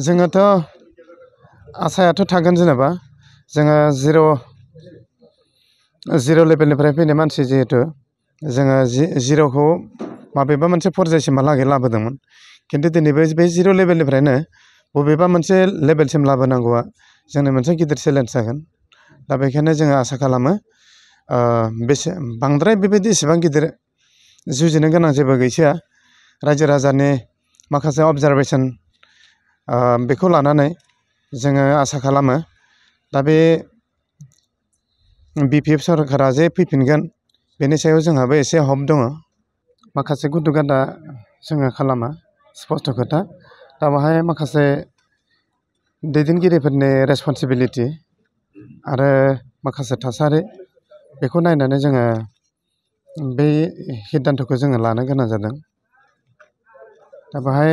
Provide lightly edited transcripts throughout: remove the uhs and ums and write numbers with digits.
जोङोथ' आसायाथ' थागोन जेनेबा जोङो जिर' लेभेलनिफ्राय फैनाय मानसि जिहेतु जोङो जिर'खौ माबेबा मोनसे फर्यायसिमहालागै लाबोदोंमोन खिन्थु दिनै बे जिर' लेभेलनिफ्रायनो बबेबा मोनसे लेभेलसिम लाबोनांगौआ जोंनि मोनसे गिदिर चेलेन्ज जागोन। दा बेखायनो जोङो आसा खालामो बांद्राय बेबायदि एसेबां गिदिर जुजिनो गोनां जेबो गैखाया। रायजो राजानि माखासे अबजारभेसन बेखौ लानानै जोङो आसा खालामो दा बे बिपिएफ सरकारा जे फैफिनगोन बेनि सायाव जोंहाबो एसे हप दङ। माखासे गुदु गादा जोङो खालामा स्पस्ट' खोथा। दा बेवहाय माखासे दैदेनगिरिफोरनि रेसपन्सिबिलिटि आरो माखासे थासारि बेखौ नायनानै जोङो बे सिद्धान्त'खौ जोङो लानो गोनां जादों। दा बेवहाय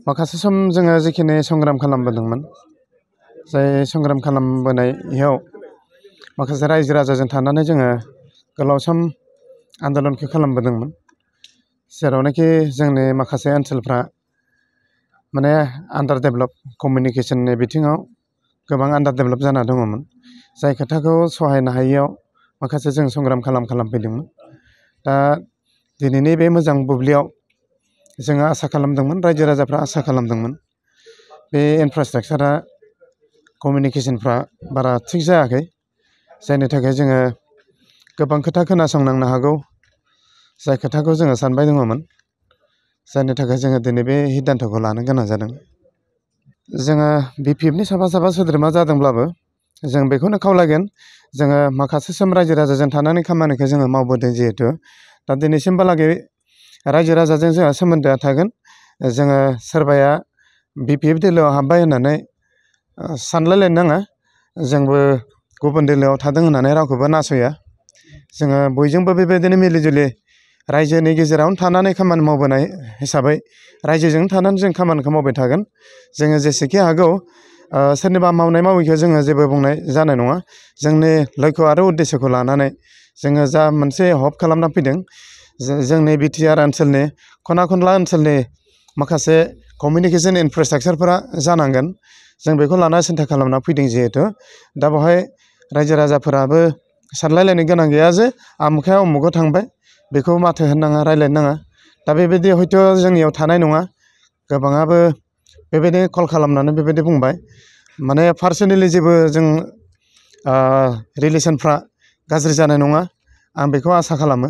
माखासे सम जोङो जिखिनि संग्राम खालामबोदोंमोन जाय संग्राम खालामबोनायाव माखासे रायजो राजाजों थानानै जोङो गोलाव सम आन्दलनखौ खालामबोदोंमोन जेरावनाखि जोंनि माखासे ओनसोलफ्रा माने आन्डार डेभेलप कमिउनिकेसननि बिथिङाव गोबां आन्डार डेभेलप जाना दङमोन। जाय खोथाखौ सहायनो हायियाव माखासे जों संग्राम खालामफैदोंमोन। दा दिनैनि बे मोजां बुब्लियाव जोङो आसा खालामदोंमोन रायजो राजाफ्रा आसा खालामदोंमोन बे इनफ्रास्ट्राक्चारा कमिउनिकेसनफ्रा बारा थिग जायाखै जायनि थाखाय जोङो गोबां खोथा खोनासंनांनो हागौ जाय खोथाखौ जोङो सानबाय दङमोन जायनि थाखाय जोङो दिनै बे सिद्धान्त'खौ लानो गोनां जादों। जोङो बिपिएफनि साफा सोद्रोमा जादोंब्लाबो जों बेखौनो खावलायगोन जोङो माखासे सम रायजो राजाजों थानानै खामानिखौ जोङो मावबोदों जिहेथु दा दिनैसिमहालागै रायजो राजाजों जोंहा सोमोन्दोआ थागोन। जोङो सोरबाया बिपिएफ दोलोआव हाबबाय होननानै सानलायलायनो नाङा। जोंबो गुबुन दोलोआव थादों होननानै रावखौबो नासया। जोङो बयजोंबो बेबायदिनो मिलि जुलि रायजोनि गेजेरावनो थानानै खामानि मावबोनाय हिसाबै रायजोजों थानानै जों खामानिखौ मावबाय थागोन। जोङो जेसेखि हागौ सोरनिबा मावनाय मावैखौ जोङो जेबो बुंनाय जानाय नङा। जोंनि लक्ष्य आरो उद्देश्यखौ लानानै जोङो जा मोनसे हप खालामना फैदों जोंनि बिटिआर ओनसोलनि खना खनला ओनसोलनि माखासे कमिउनिकेसन इनफ्रास्ट्राक्चारफोरा जानांगोन जों बेखौ लाना सिन्था खालामना फैदों जिहेथु दा बेवहाय रायजो राजाफोराबो सानलायलायनो गोनां गैया जे आमुखाया उमुखाव थांबाय बेखौ माथो होननाङा रायज्लायनो नाङा। दा बेबायदि हयथ' जोंनियाव थानाय नङा। गोबाङाबो बेबायदि कल खालामनानै बेबायदि बुंबाय माने पार्सनेलि जेबो जों रिलेसनफ्रा गाज्रि जानाय नङा आं बेखौ आसा खालामो।